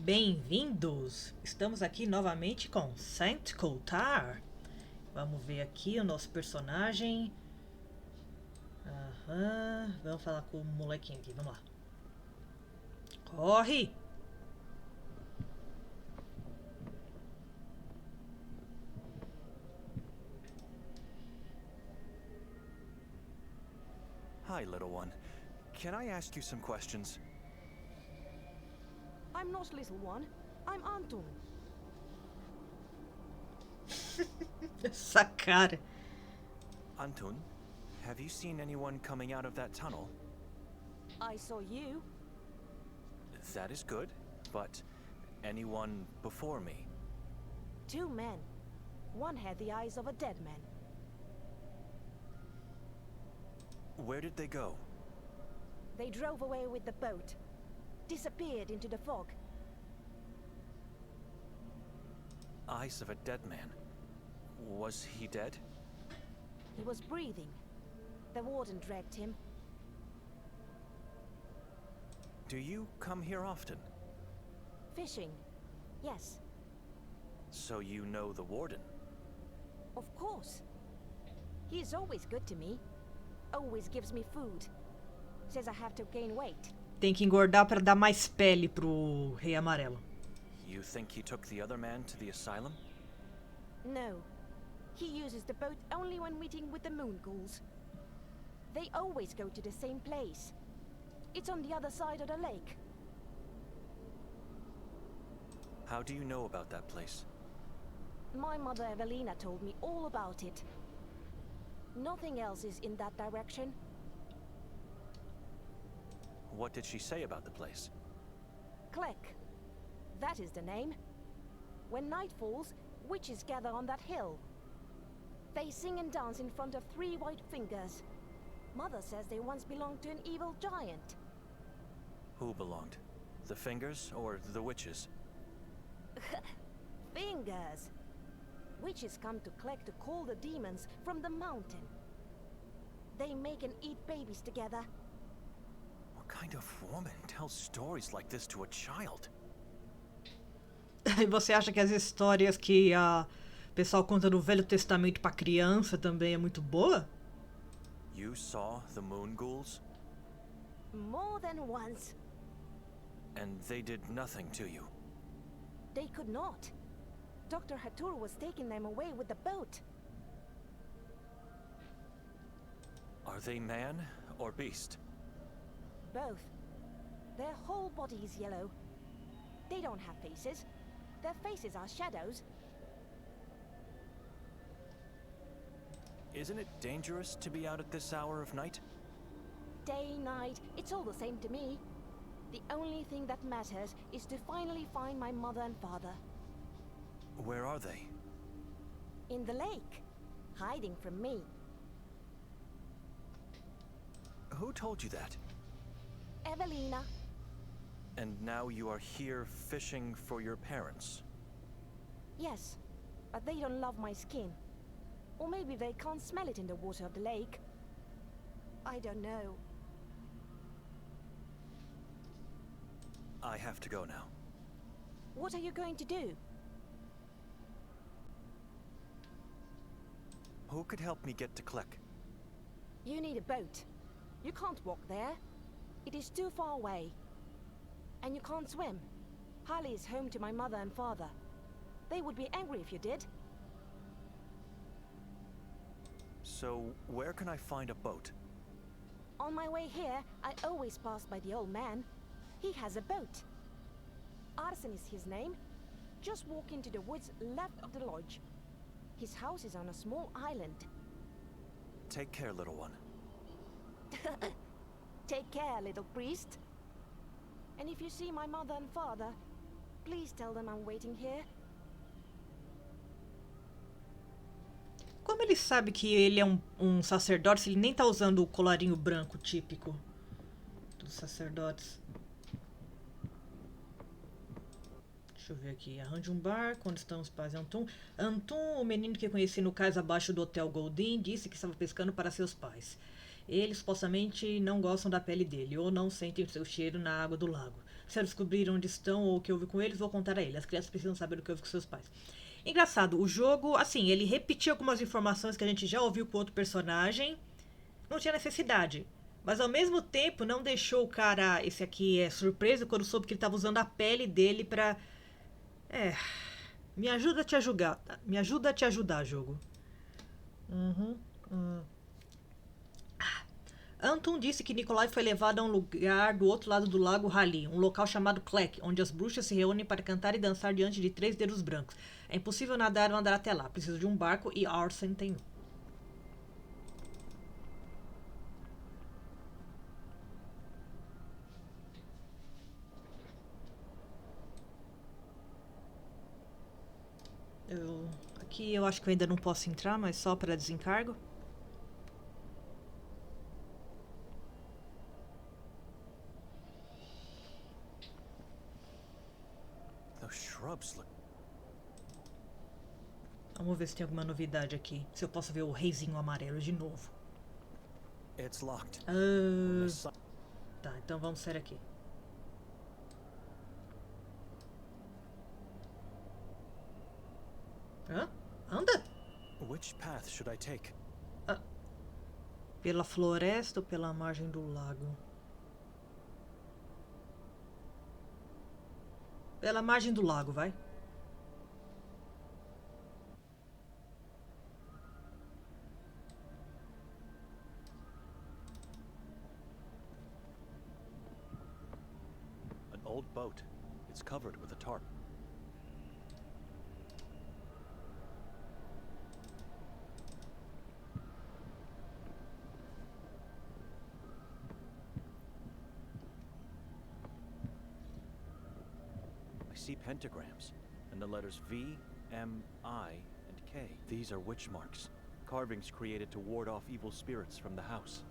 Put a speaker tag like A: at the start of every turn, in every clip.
A: Bem-vindos! Estamos aqui novamente com Saint Kotar. Vamos ver aqui o nosso personagem. Vamos falar com o molequinho aqui, vamos lá. Corre!
B: Hi, little one. Can I ask you some questions?
C: I'm not little one. I'm Anton.
A: Essa cara.
B: Anton, have you seen anyone coming out of that tunnel?
C: I saw you.
B: That is good, but anyone before me?
C: 2 men. One had the eyes of a dead man.
B: Where did they go?
C: They drove away with the boat. Disappeared into the fog.
B: Eyes of a dead man. Was he dead?
C: He was breathing. The warden dragged him.
B: Do you come here often?
C: Fishing. Yes,
B: So you know the warden?
C: of course. He is always good to me. Always gives me food. Says I have to gain weight.
A: Tem que engordar para dar mais pele pro Rei Amarelo.
B: You think he took the other man to the asylum?
C: No. He uses the boat only when meeting with the moon ghouls. They always go to the same place. It's on the other side of the lake.
B: How do you know about that place?
C: My mother Evelina told me all about it. Nothing else is in that direction.
B: What did she say about the place?
C: Klek. That is the name. When night falls, witches gather on that hill. They sing and dance in front of 3 white fingers. Mother says they once belonged to an evil giant.
B: Who belonged? The fingers or the witches?
C: Fingers! Witches come to Klek to call the demons from the mountain. They make and eat babies together.
B: What kind of woman tells stories like this to a child?
A: E você acha que as histórias que o pessoal conta no Velho Testamento pra criança também é muito boa?
B: You saw the moon ghouls?
C: More than once.
B: And they did nothing to you?
C: They could not. Dr. Hatur was taking them away with the boat.
B: Are they man or beast?
C: Both. Their whole body is yellow. They don't have faces. Their faces are shadows.
B: Isn't it dangerous to be out at this hour of night?
C: Day, night, it's all the same to me. The only thing that matters is to finally find my mother and father.
B: Where are they?
C: In the lake. Hiding from me.
B: Who told you that?
C: Evelina.
B: And now you are here fishing for your parents?
C: Yes, but they don't love my skin. Or maybe they can't smell it in the water of the lake. I don't know.
B: I have to go now.
C: What are you going to do?
B: Who could help me get to Klek?
C: You need a boat. You can't walk there. It is too far away. And you can't swim. Harley is home to my mother and father. They would be angry if you did.
B: So, where can I find a boat?
C: On my way here, I always pass by the old man. He has a boat. Arsen is his name. Just walk into the woods left of the lodge. His house is on a small island.
B: Take care, little one.
C: Take care, little priest. And if you see my mother and father, please tell them I'm waiting here.
A: Como ele sabe que ele é um sacerdote se ele nem tá usando o colarinho branco típico dos sacerdotes? Deixa eu ver aqui. Arranje um barco. Onde estão os pais de Anton? Anton, o menino que conheci no cais abaixo do Hotel Goldin, disse que estava pescando para seus pais. Eles supostamente não gostam da pele dele ou não sentem o seu cheiro na água do lago. Se eu descobrir onde estão ou o que houve com eles, vou contar a ele. As crianças precisam saber o que houve com seus pais. Engraçado, o jogo, assim, ele repetia algumas informações que a gente já ouviu com outro personagem. Não tinha necessidade. Mas ao mesmo tempo não deixou o cara, esse aqui surpreso quando soube que ele estava usando a pele dele pra... Me ajuda a te ajudar. Me ajuda a te ajudar, jogo. Anton disse que Nikolai foi levado a um lugar do outro lado do lago Rally, um local chamado Klek, onde as bruxas se reúnem para cantar e dançar diante de 3 dedos brancos. É impossível nadar ou andar até lá. Preciso de um barco e Arsen tem um. Aqui eu acho que eu ainda não posso entrar, mas só para desencargo.
B: Those shrubs look...
A: Vamos ver se tem alguma novidade aqui. Se eu posso ver o reizinho amarelo de novo.
B: It's locked.
A: Tá, então vamos sair aqui. Hã? Anda?
B: Which path should I take?
A: Pela floresta ou pela margem do lago? Pela margem do lago, vai.
B: An old boat. It's covered with a tarp. I see pentagrams and the letters V, M, I, and K. These are witch marks, carvings created to ward off evil spirits from the house.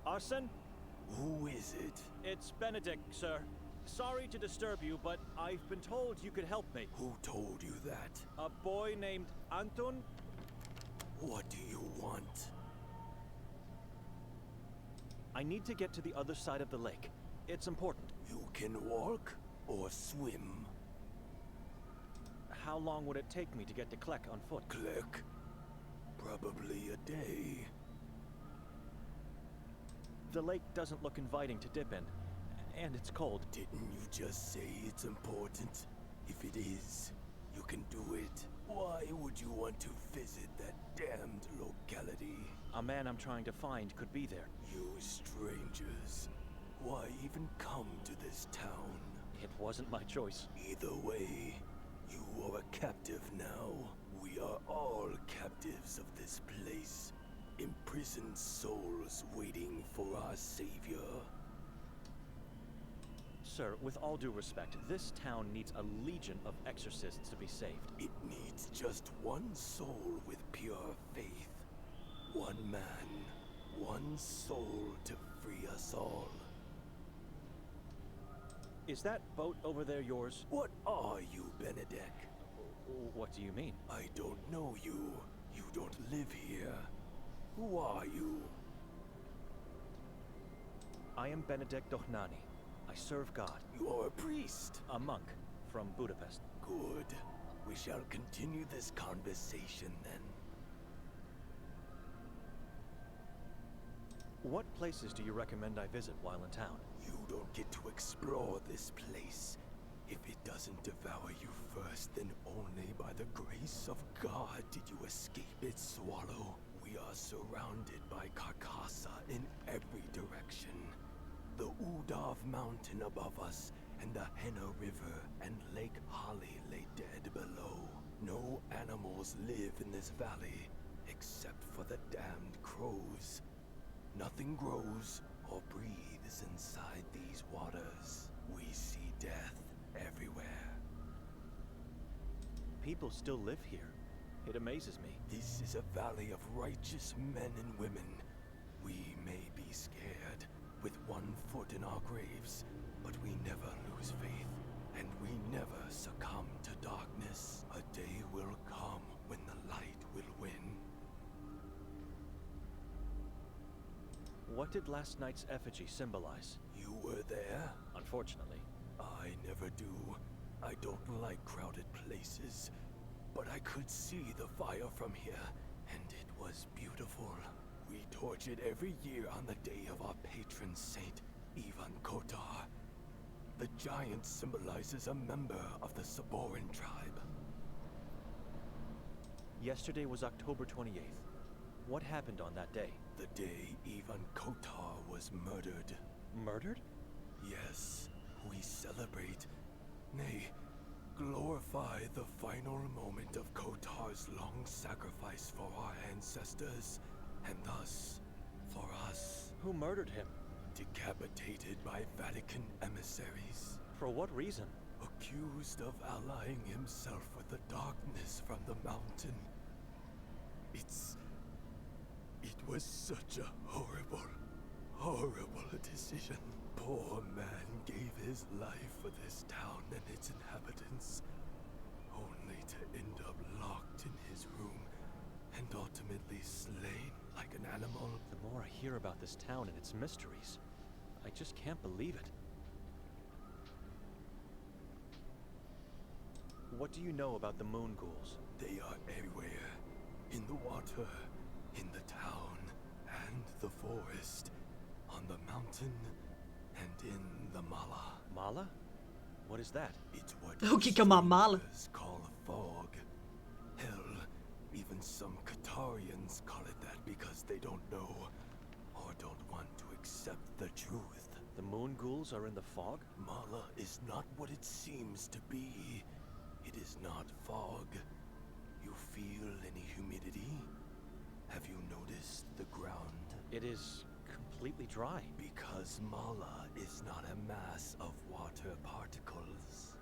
B: Arson?
D: Who is it?
B: It's Benedict, sir. Sorry to disturb you, but I've been told you could help me.
D: Who told you that?
B: A boy named Anton?
D: What do you want?
B: I need to get to the other side of the lake. It's important.
D: You can walk or swim.
B: How long would it take me to get to Klek on foot?
D: Click. Probably a day.
B: The lake doesn't look inviting to dip in, and it's cold.
D: Didn't you just say it's important? If it is, you can do it. Why would you want to visit that damned locality?
B: A man I'm trying to find could be there.
D: You strangers, why even come to this town?
B: It wasn't my choice.
D: Either way, you are a captive now. We are all captives of this place. Imprisoned souls waiting for our savior.
B: Sir, with all due respect, this town needs a legion of exorcists to be saved.
D: It needs just one soul with pure faith. One man, one soul to free us all.
B: Is that boat over there yours?
D: What are you, Benedict?
B: What do you mean?
D: I don't know you. You don't live here. Who are you?
B: I am Benedict Dohnani. I serve God.
D: You are a priest.
B: A monk from Budapest.
D: Good. We shall continue this conversation then.
B: What places do you recommend I visit while in town?
D: You don't get to explore this place. If it doesn't devour you first, then only by the grace of God did you escape its swallow. We are surrounded by Carcassa in every direction. The Udav mountain above us, and the Henna River and Lake Holly lay dead below. No animals live in this valley, except for the damned crows. Nothing grows or breathes inside these waters. We see death everywhere.
B: People still live here. It amazes me.
D: This is a valley of righteous men and women. We may be scared, with one foot in our graves, but we never lose faith, and we never succumb to darkness. A day will come when the light will win.
B: What did last night's effigy symbolize?
D: You were there?
B: Unfortunately.
D: I never do. I don't like crowded places. But I could see the fire from here, and it was beautiful. We torch it every year on the day of our patron saint, Ivan Kotar. The giant symbolizes a member of the Saboran tribe.
B: Yesterday was October 28th. What happened on that day?
D: The day Ivan Kotar was murdered.
B: Murdered?
D: Yes, we celebrate, nay, glorify the final moment of Kotar's long sacrifice for our ancestors, and thus, for us.
B: Who murdered him?
D: Decapitated by Vatican emissaries.
B: For what reason?
D: Accused of allying himself with the darkness from the mountain. It was such a horrible, horrible decision. Poor man gave his life for this town and its inhabitants, only to end up locked in his room and ultimately slain like an animal.
B: The more I hear about this town and its mysteries, I just can't believe it. What do you know about the moon ghouls?
D: They are everywhere. In the water, in the town, and the forest, on the mountain, and in the mala.
B: Mala? What is that?
D: It's what
A: O que é uma mala?
D: strangers call a fog. Hell, even some Qatarians call it that because they don't know or don't want to accept the truth.
B: The moon ghouls are in the fog?
D: Mala is not what it seems to be. It is not fog. You feel any humidity? Have you noticed the ground?
B: It is completely dry.
D: Because Mala is not a mass of water particles.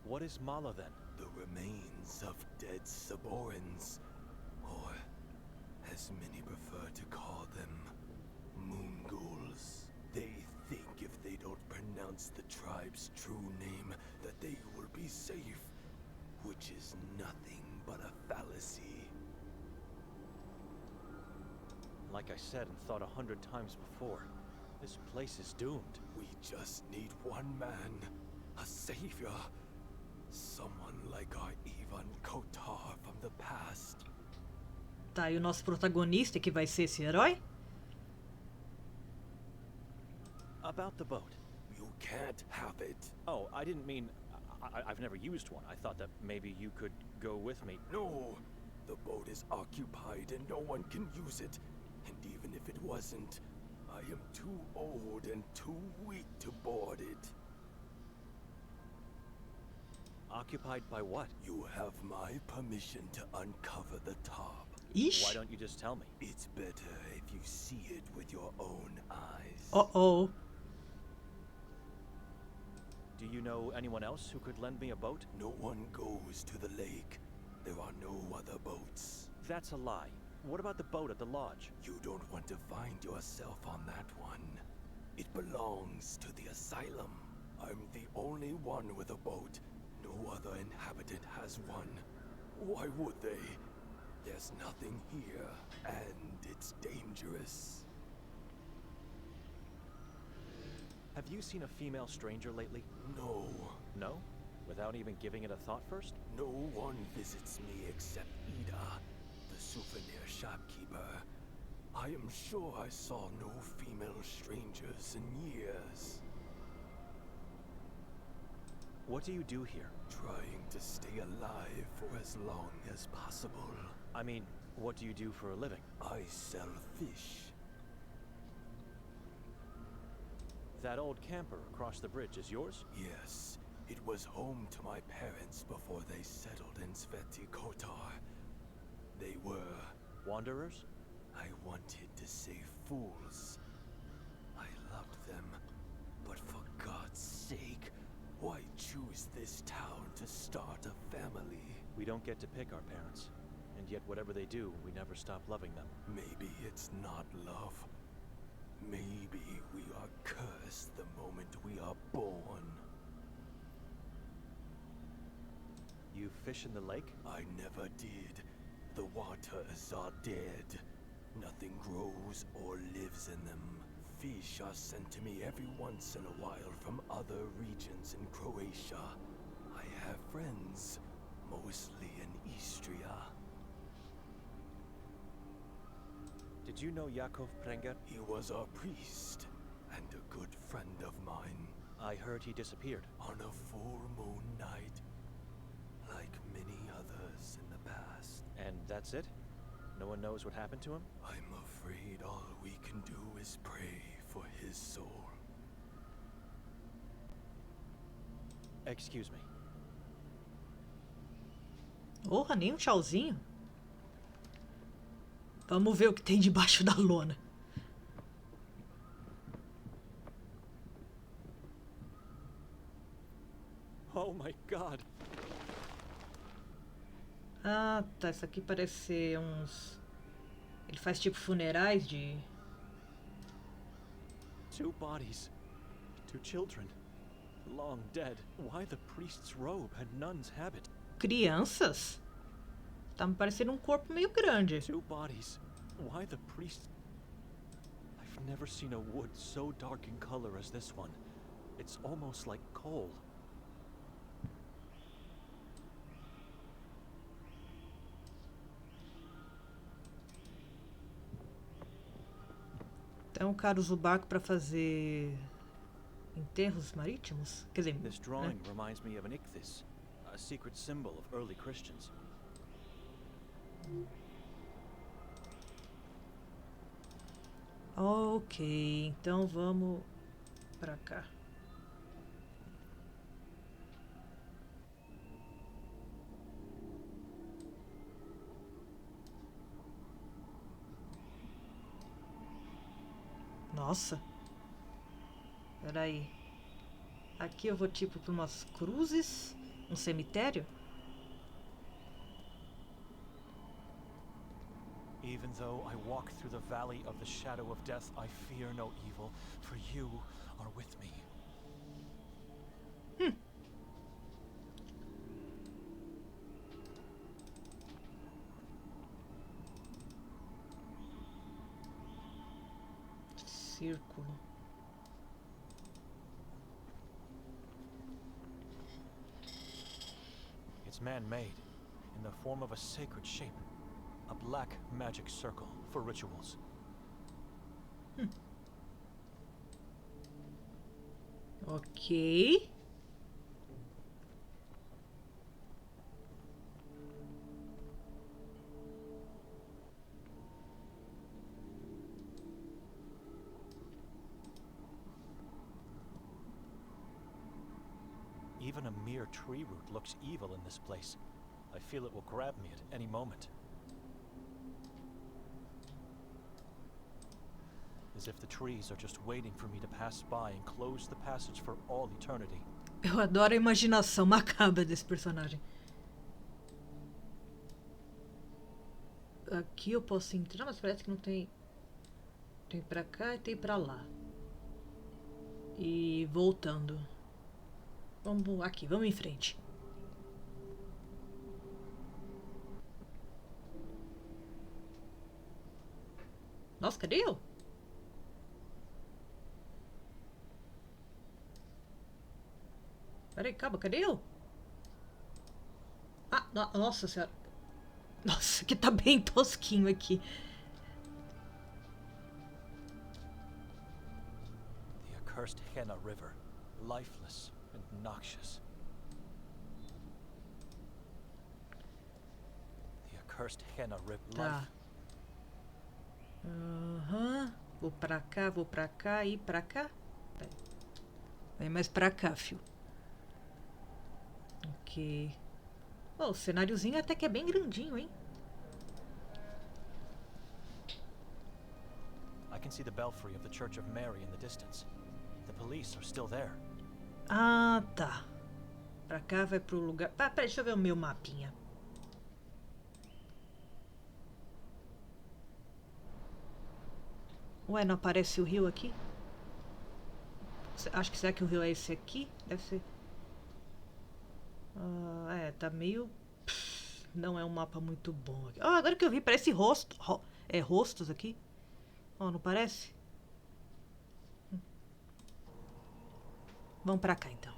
B: What is Mala then?
D: The remains of dead Saborans, or as many prefer to call them, moon ghouls. They think if they don't pronounce the tribe's true name, that they will be safe, which is nothing but a fallacy.
B: Like I said and thought 100 times before, this place is doomed.
D: We just need one man, a savior, someone like our Ivan Kotar from the past.
A: Tá aí o nosso protagonista, que vai ser esse herói.
B: About the boat.
D: You can't have it.
B: Oh, I didn't mean... I've never used one. I thought that maybe you could go with me.
D: No, the boat is occupied and no one can use it. And even if it wasn't, I am too old and too weak to board it.
B: Occupied by what?
D: You have my permission to uncover the top.
B: Why
A: Ixi.
B: don't you just tell me?
D: It's better if you see it with your own eyes.
A: Oh.
B: Do you know anyone else who could lend me a boat?
D: No one goes to the lake. There are no other boats.
B: That's a lie. What about the boat at the lodge?
D: You don't want to find yourself on that one. It belongs to the asylum. I'm the only one with a boat. No other inhabitant has one. Why would they? There's nothing here, and it's dangerous.
B: Have you seen a female stranger lately?
D: No.
B: No? Without even giving it a thought first?
D: No one visits me except Ida, the souvenir shopkeeper. I am sure I saw no female strangers in years.
B: What do you do here?
D: Trying to stay alive for as long as possible.
B: I mean, what do you do for a living?
D: I sell fish.
B: That old camper across the bridge is yours?
D: Yes, it was home to my parents before they settled in Sveti Kotar. They were...
B: Wanderers?
D: I wanted to save fools. I loved them, but for God's sake, why choose this town to start a family?
B: We don't get to pick our parents, and yet whatever they do, we never stop loving them.
D: Maybe it's not love. Maybe we are cursed the moment we are born.
B: You fish in the lake?
D: I never did. The waters are dead. Nothing grows or lives in them. Fish are sent to me every once in a while from other regions in Croatia. I have friends, mostly in Istria.
B: Did you know Jakov Prenger?
D: He was a priest and a good friend of mine.
B: I heard he disappeared.
D: On a full moon night, like many others in the past.
B: And that's it? No one knows what happened to him?
D: I'm afraid all we can do is pray for his soul.
B: Excuse me.
A: Porra, nem um tchauzinho. Vamos ver o que tem debaixo da lona.
B: Oh my God.
A: Ah, tá. Isso aqui parece ser uns... Ele faz tipo funerais de...
B: 2 bodies. 2 children. Long dead. Why the priest's robe and nun's habit?
A: Crianças? Tá me parecendo um corpo meio grande.
B: 2 bodies. Why the priest? I've never seen a wood so dark in color as this one. It's almost like coal.
A: Então o cara usa o barco pra fazer enterros marítimos? Quer dizer,
B: This drawing reminds me of an ichthys, a secret symbol of early Christians.
A: Ok, então vamos pra cá. Nossa. Peraí. Aqui eu vou tipo pra umas cruzes, um cemitério.
B: Even though I walk through the valley of the shadow of death, I fear no evil, for you are with me.
A: Círculo.
B: It's man-made, in the form of a sacred shape. A black magic circle for rituals.
A: Ok.
B: Even a mere tree root looks evil in this place. I feel it will grab me at any moment. As if the trees are just waiting for me to pass by and close the passage for all eternity.
A: Eu adoro a imaginação macabra desse personagem. Aqui eu posso entrar, mas parece que não tem... Tem pra cá e tem pra lá. E voltando. Vamos aqui, vamos em frente. Nossa, cadê eu? Peraí, calma, cadê eu? Ah, nossa senhora. Nossa, que tá bem tosquinho aqui.
B: The accursed Henna River, lifeless and noxious. The accursed Henna River.
A: Tá. Aham. Vou pra cá e pra cá. Vai mais pra cá, fio. Ok. Oh, o cenáriozinho até que é bem grandinho, hein?
B: I can see the belfry of the Church of Mary in the distance. The police are still there.
A: Ah, tá. Pra cá vai pro lugar... Ah, peraí, deixa eu ver o meu mapinha. Ué, não aparece o rio aqui? Acho que será que o rio é esse aqui? Deve ser... Ah, é, tá meio... Não é um mapa muito bom aqui. Ah, agora que eu vi, parece rosto. rostos aqui. Ó, não parece? Vamos pra cá, então.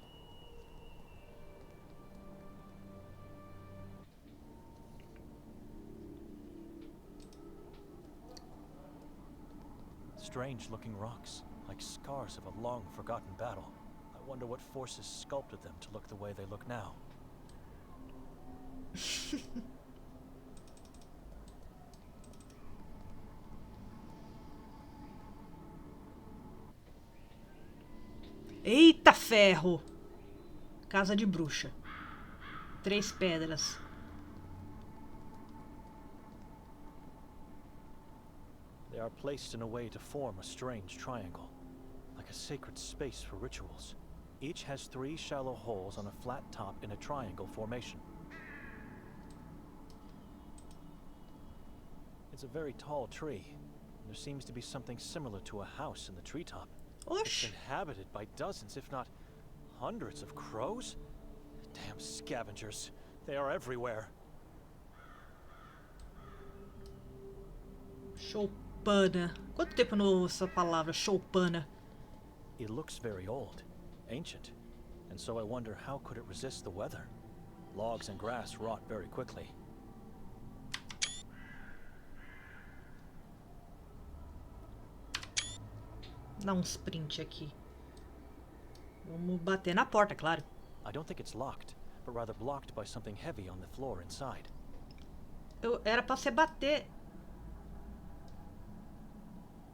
B: Strange looking rocks, like scars of a long forgotten battle. I wonder what forces sculpted them to look the way they look now.
A: Eita ferro! Casa de bruxa. 3 pedras.
B: They are placed in a way to form a strange triangle, like a sacred space for rituals. Each has 3 shallow holes on a flat top in a triangle formation. It's a very tall tree, and there seems to be something similar to a house in the treetop. It's
A: Oxi.
B: inhabited by dozens, if not hundreds of crows? Damn scavengers. They are everywhere.
A: Choupana. Quanto tempo eu não ouço essa palavra, choupana?
B: It looks very old, ancient, and so I wonder how could it resist the weather? Logs and grass rot very quickly.
A: Dá um sprint aqui. Vamos bater na porta, claro.
B: I don't think it's locked, but rather blocked by something heavy on the floor inside.
A: Era pra você bater.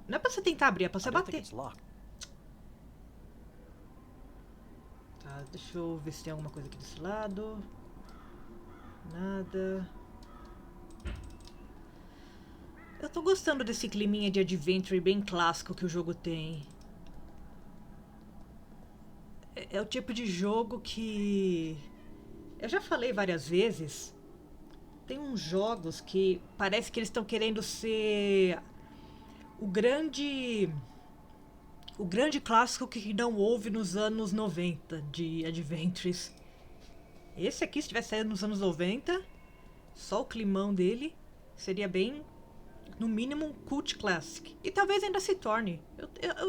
A: Não é pra você tentar abrir, é pra você
B: I don't think
A: bater.
B: it's locked.
A: Tá, deixa eu ver se tem alguma coisa aqui desse lado. Nada. Eu tô gostando desse climinha de adventure bem clássico que o jogo tem. É o tipo de jogo que... Eu já falei várias vezes. Tem uns jogos que parece que eles estão querendo ser o grande clássico que não houve nos anos 90 de adventures. Esse aqui, se tivesse saído nos anos 90, só o climão dele seria bem, no mínimo, um cult classic. E talvez ainda se torne.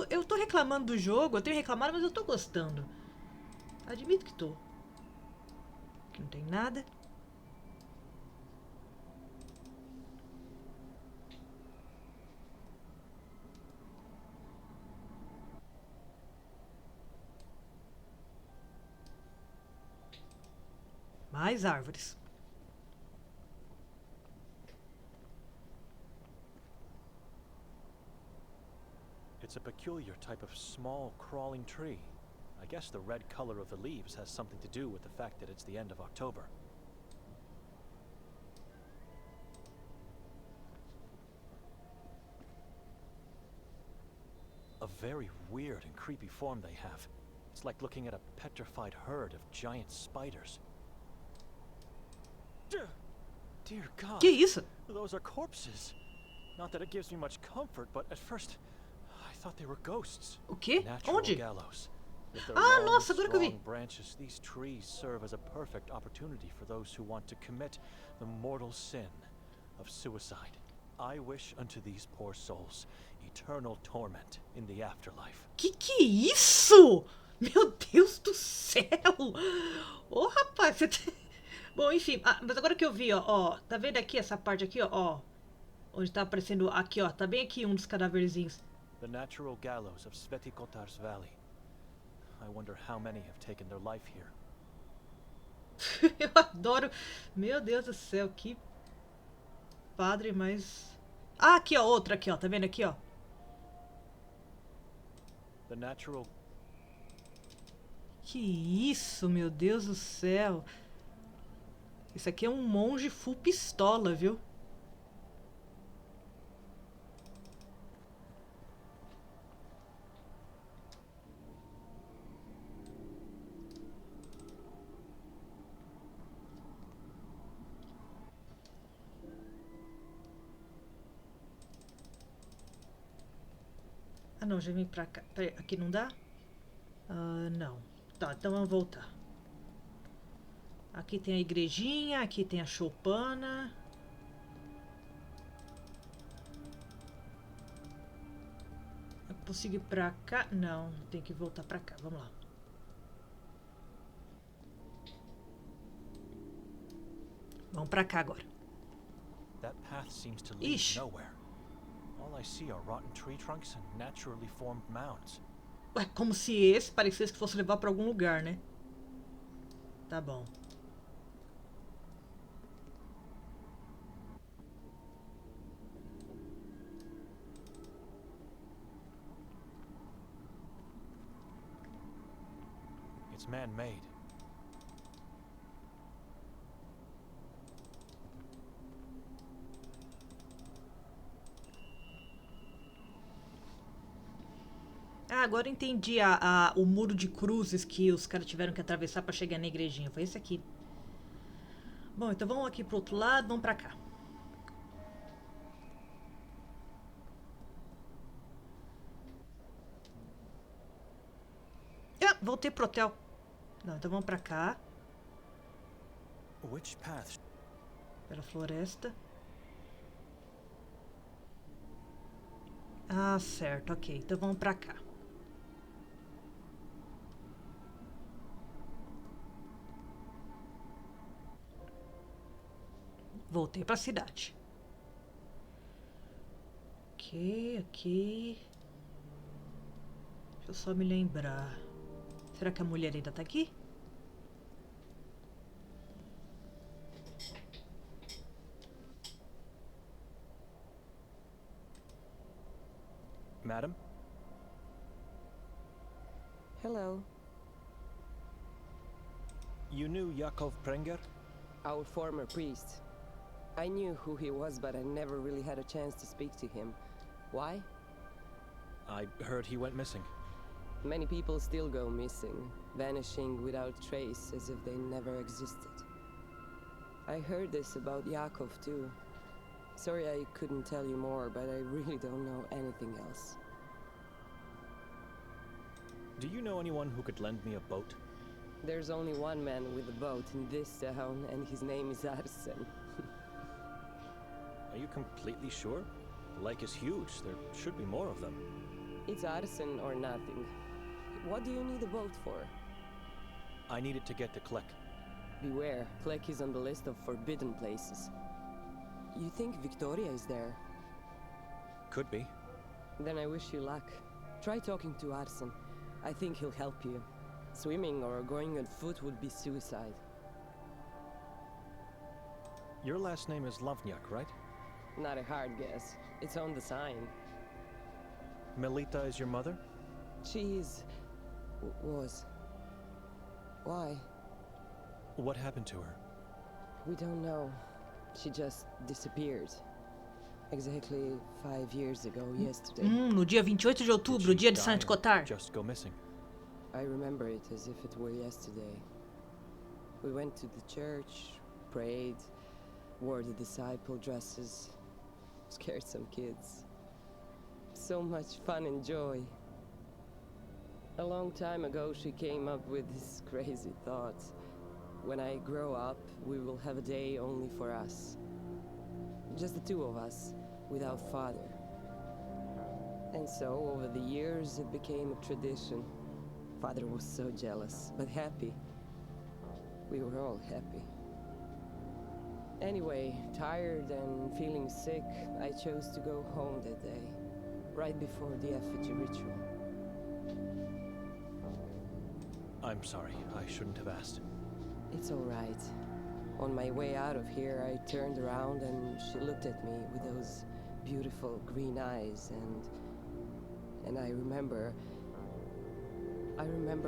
A: Eu tô reclamando do jogo, eu tenho reclamado, mas eu tô gostando. Admito que tô. Aqui não tem nada. Mais árvores.
B: It's a peculiar type of small, crawling tree. I guess the red color of the leaves has something to do with the fact that it's the end of October. A very weird and creepy form they have. It's like looking at a petrified herd of giant spiders. Dear God.
A: Que isso?
B: Those are corpses. Not that it gives me much comfort, but at first I thought they were ghosts.
A: O quê?
B: Natural
A: Onde?
B: gallows. With their
A: Ah,
B: long,
A: nossa, agora que eu vi.
B: strong branches, these trees serve as a perfect opportunity for those who want to commit the mortal sin of suicide. I wish unto these poor souls eternal torment in the afterlife.
A: Que é isso? Meu Deus do céu! Ô, rapaz, você tem... Bom, enfim, mas agora que eu vi, ó, tá vendo aqui essa parte aqui, ó, onde tá aparecendo aqui, ó, tá bem aqui um dos cadáverzinhos.
B: The natural gallows of Sveti Kotar's valley. I wonder how many have taken their life here.
A: Eu adoro. Meu Deus do céu, que padre mais... Ah, aqui, ó, outra aqui, ó, tá vendo aqui, ó.
B: The natural...
A: Que isso, meu Deus do céu. Isso aqui é um monge full pistola, viu? Ah, não, já vim pra cá. Peraí, aqui não dá? Ah, não. Tá, então vamos voltar. Aqui tem a igrejinha, aqui tem a choupana. consigo ir pra cá? Não, tem que voltar pra cá. Vamos lá. Vamos pra cá agora.
B: That path seems to lead
A: Ixi.
B: nowhere. All I see are rotten tree trunks and naturally formed mounds.
A: Ué, como se esse parecesse que fosse levar pra algum lugar, né? Tá bom.
B: It's man-made.
A: Ah, agora eu entendi o muro de cruzes que os caras tiveram que atravessar pra chegar na igrejinha. Foi esse aqui. Bom, então vamos aqui pro outro lado, vamos pra cá. Ah, voltei pro hotel. Não, então vamos pra cá.
B: Which path?
A: Pela floresta. Ah, certo, ok. Então vamos pra cá. Voltei pra cidade. Ok, ok. Deixa eu só me lembrar. Será que a mulher ainda tá aqui?
B: Madam?
E: Hello.
B: You knew Yakov Prenger?
E: Our former priest. I knew who he was, but I never really had a chance to speak to him. Why?
B: I heard he went missing.
E: Many people still go missing, vanishing without trace, as if they never existed. I heard this about Yakov too. Sorry I couldn't tell you more, but I really don't know anything else.
B: Do you know anyone who could lend me a boat?
E: There's only one man with a boat in this town, and his name is Arsen.
B: Are you completely sure? The lake is huge. There should be more of them.
E: It's Arsen or nothing. What do you need a boat for?
B: I need it to get to Klek.
E: Beware, Klek is on the list of forbidden places. You think Victoria is there?
B: Could be.
E: Then I wish you luck. Try talking to Arsen. I think he'll help you. Swimming or going on foot would be suicide.
B: Your last name is Lovnyak, right?
E: Not a hard guess. It's on the sign.
B: Melita is your mother?
E: She is... was. Why?
B: What happened to her?
E: We don't know. She just disappeared. Exactly 5 years ago yesterday.
A: No dia 28 de outubro, dia de Saint Kotar.
B: Just go missing.
E: I remember it as if it were yesterday. We went to the church, prayed, wore the disciple dresses, scared some kids. So much fun and joy. A long time ago she came up with this crazy thought. When I grow up, we will have a day only for us. Just the two of us, without father. And so, over the years, it became a tradition. Father was so jealous, but happy. We were all happy. Anyway, tired and feeling sick, I chose to go home that day, right before the effigy ritual.
B: I'm sorry. I shouldn't have asked.
E: It's all right. On my way out of here, I turned around and she looked at me with those beautiful green eyes, and I remember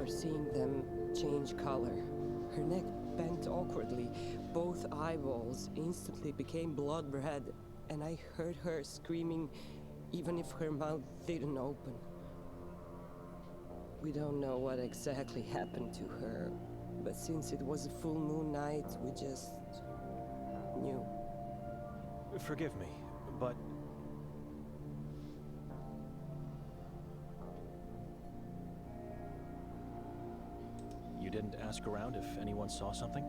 E: seeing them change color. Her neck bent awkwardly, both eyeballs instantly became blood red, and I heard her screaming even if her mouth didn't open. We don't know what exactly happened to her, but since it was a full moon night, we just knew.
B: Forgive me, but... You didn't ask around if anyone saw something?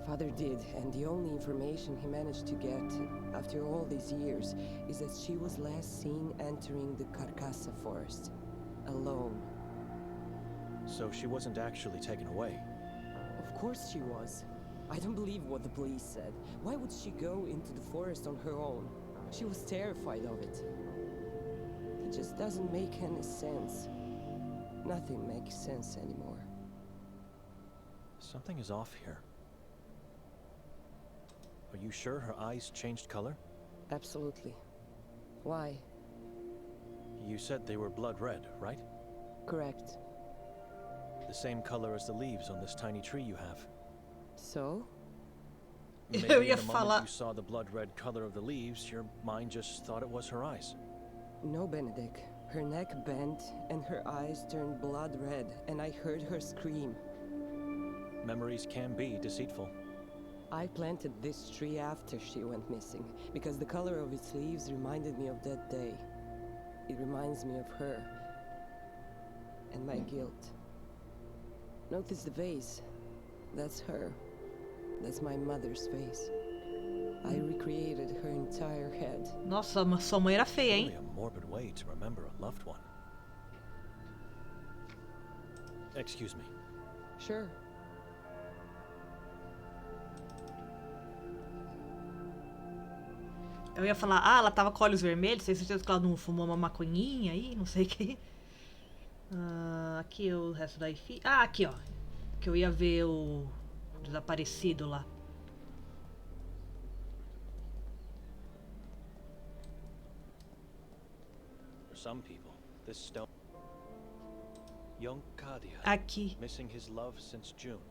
E: Father did, and the only information he managed to get after all these years is that she was last seen entering the Carcassa forest, alone.
B: So she wasn't actually taken away.
E: Of course she was. I don't believe what the police said. Why would she go into the forest on her own? She was terrified of it. It just doesn't make any sense. Nothing makes sense anymore.
B: Something is off here. Are you sure her eyes changed color?
E: Absolutely. Why?
B: You said they were blood red, right?
E: Correct.
B: The same color as the leaves on this tiny tree you have.
E: So?
B: Maybe
A: Eu
B: in
A: ia
B: the
A: falar.
B: moment you saw the blood red color of the leaves, your mind just thought it was her eyes.
E: No, Benedict. Her neck bent and her eyes turned blood red, and I heard her scream.
B: Memories can be deceitful.
E: I planted this tree after she went missing, because the color of its leaves reminded me of that day. It reminds me of her. And my guilt. Notice the vase. That's her. That's my mother's face. I recreated her entire head.
A: Nossa, sua mãe era feia, hein?
B: Really a morbid way to remember a loved one. Excuse me.
E: Sure.
A: Eu ia falar, ela tava com olhos vermelhos, tenho certeza que ela não fumou uma maconhinha aí, não sei o que. Aqui o resto da IFI. Aqui, ó. Que eu ia ver o desaparecido lá.
B: For some people, this stone... Young Kadia,
A: Aqui.
B: missing his love since June.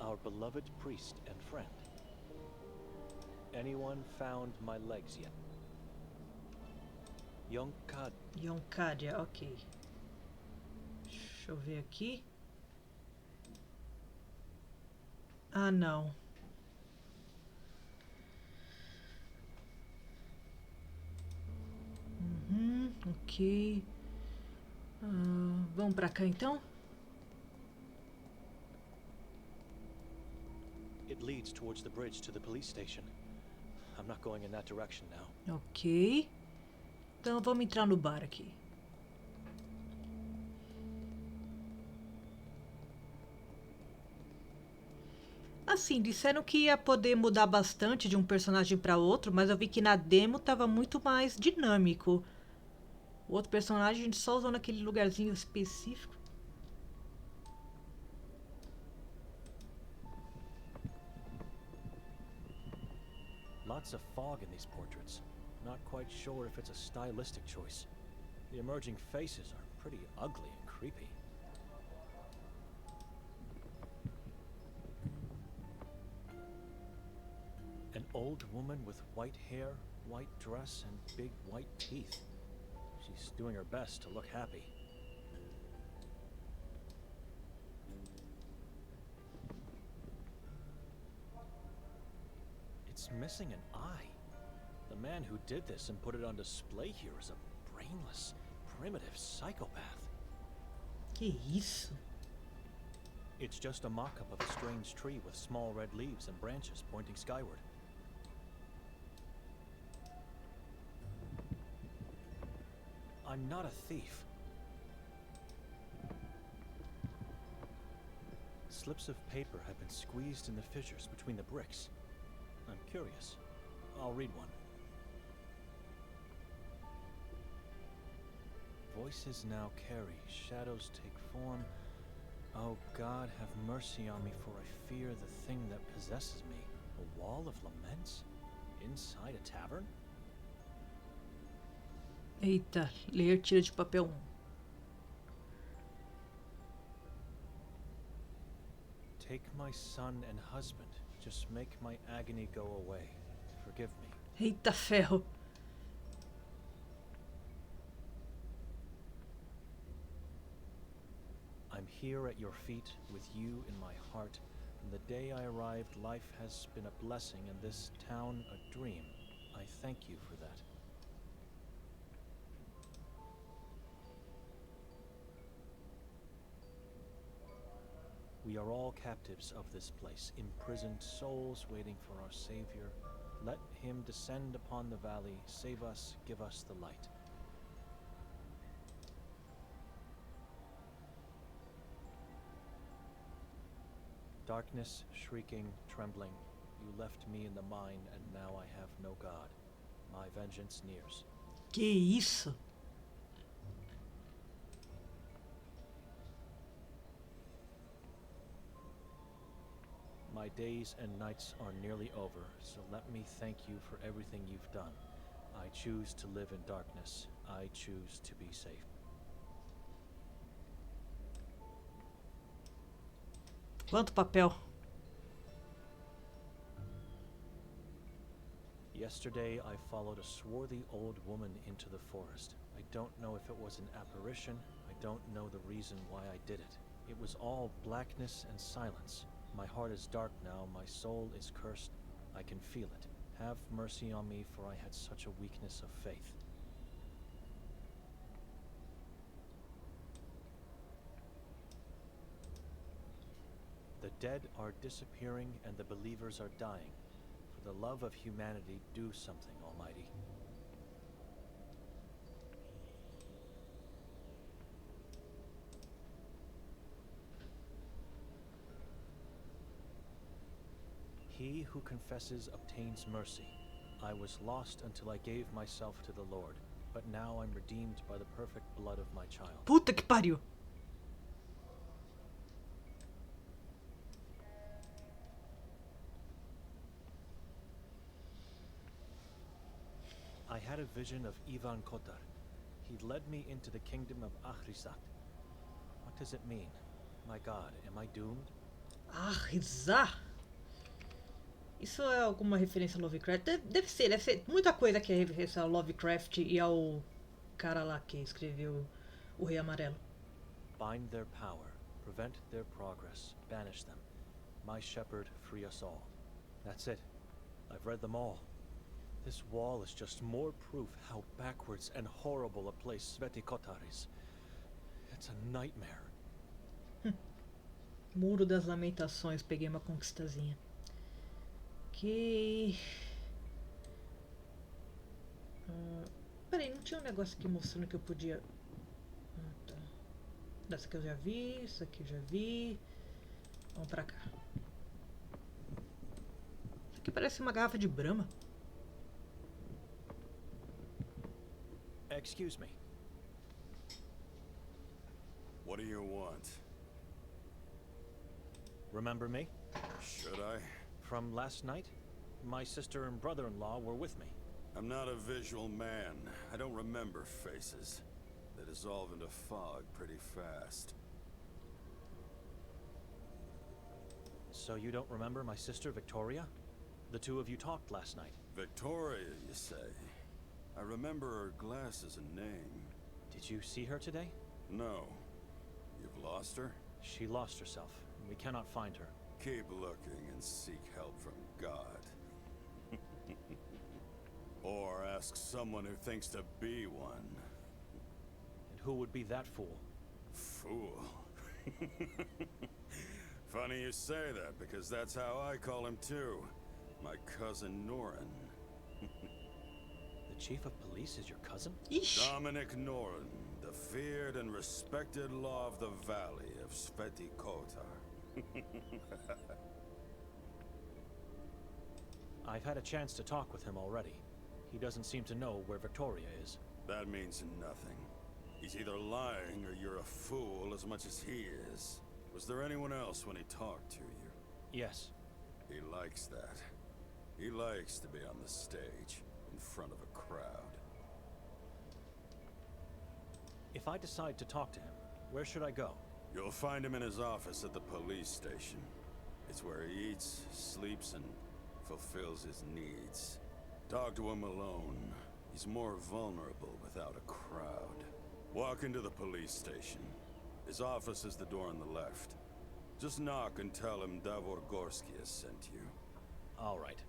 B: Our beloved priest and friend. Anyone found my legs yet? Young Kadia.
A: Yoncadia, ok. Deixa eu ver aqui. Ah, não. Ok. Vamos pra cá então?
B: It leads towards the bridge to the police station. I'm not going in that direction now.
A: Ok. Então vamos entrar no bar aqui. Assim, disseram que ia poder mudar bastante de um personagem para outro, mas eu vi que na demo tava muito mais dinâmico. O outro personagem a gente só usou naquele lugarzinho específico.
B: Lots of fog in these portraits. Not quite sure if it's a stylistic choice. The emerging faces are pretty ugly and creepy. An old woman with white hair, white dress, and big white teeth. She's doing her best to look happy. It's missing an eye. The man who did this and put it on display here is a brainless, primitive psychopath.
A: Que isso?
B: It's just a mock-up of a strange tree with small red leaves and branches pointing skyward. I'm not a thief. Slips of paper have been squeezed in the fissures between the bricks. I'm curious. I'll read one. Voices now carry, shadows take form. Oh God, have mercy on me, for I fear the thing that possesses me. A wall of laments? Inside a tavern?
A: Eita, ler tira de papel 1.
B: Take my son and husband. Just make my agony go away. Forgive me.
A: Eita ferro.
B: I'm here at your feet with you in my heart. From the day I arrived, life has been a blessing and this town a dream. I thank you for that. We We are all captives of this place, imprisoned souls waiting for our Savior. Let him descend upon the valley, save us, give us the light. Darkness, shrieking, trembling, you left me in the mine, and now I have no God. My vengeance nears.
A: Que isso?
B: My days and nights are nearly over, so let me thank you for everything you've done. I choose to live in darkness. I choose to be safe.
A: Quanto papel?
B: Yesterday, I followed a swarthy old woman into the forest. I don't know if it was an apparition. I don't know the reason why I did it. It was all blackness and silence. My heart is dark now. My soul is cursed. I can feel it. Have mercy on me, for I had such a weakness of faith. The dead are disappearing and the believers are dying. For the love of humanity, do something, Almighty. He who confesses obtains mercy. I was lost until I gave myself to the Lord, but now I'm redeemed by the perfect blood of my child.
A: Puta que pariu.
B: I had a vision of Ivan Kotar. He led me into the kingdom of Ahrisat. What does it mean? My God, am I doomed?
A: Ahrizar? Isso é alguma referência a Lovecraft? Deve ser muita coisa que é referência a Lovecraft e ao cara lá que escreveu O Rei Amarelo.
B: Bind their power, prevent their progress, banish them. My shepherd, free us all. That's it. I've read them all. This wall is just more proof how backwards and horrible a place Sveti Kotar is. It's a nightmare.
A: Muro das Lamentações, peguei uma conquistazinha. Ok. Peraí, não tinha um negócio aqui mostrando que eu podia. Tá. Dessa aqui eu já vi, isso aqui eu já vi. Vamos pra cá. Isso aqui parece uma garrafa de Brahma.
B: Excuse me.
F: What do you want?
B: Remember me?
F: Should I?
B: From last night? My sister and brother-in-law were with me.
F: I'm not a visual man. I don't remember faces. They dissolve into fog pretty fast.
B: So you don't remember my sister Victoria? The two of you talked last night.
F: Victoria, you say? I remember her glasses and name.
B: Did you see her today?
F: No. You've lost her?
B: She lost herself. We cannot find her.
F: Keep looking and seek help from God. Or ask someone who thinks to be one.
B: And who would be that fool?
F: Fool. Funny you say that, because that's how I call him too. My cousin Norin.
B: The chief of police is your cousin?
A: Ixi.
F: Dominic Norin, the feared and respected law of the valley of Sveti Kotar.
B: I've had a chance to talk with him already. He doesn't seem to know where Victoria is.
F: That means nothing. He's either lying or you're a fool as much as he is. Was there anyone else when he talked to you?
B: Yes.
F: He likes that. He likes to be on the stage, in front of a crowd.
B: If I decide to talk to him, where should I go?
F: You'll find him in his office at the police station. It's where he eats, sleeps, and fulfills his needs. Talk to him alone. He's more vulnerable without a crowd. Walk into the police station. His office is the door on the left. Just knock and tell him Davor Gorski has sent you.
B: All right.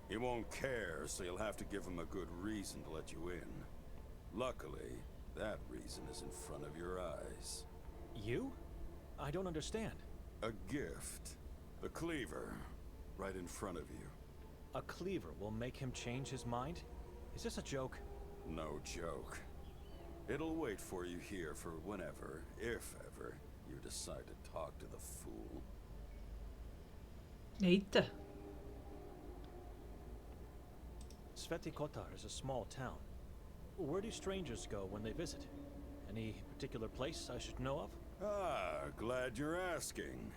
F: He won't care, so you'll have to give him a good reason to let you in. Luckily, that reason is in front of your eyes.
B: You? I don't understand.
F: A gift. The cleaver. Right in front of you.
B: A cleaver will make him change his mind? Is this a joke?
F: No joke. It'll wait for you here for whenever, if ever, you decide to talk to the fool.
A: Eita.
B: Sveti Kotar is a small town. Where do strangers go when they visit? Any particular place I should know of?
F: Ah, glad you're asking.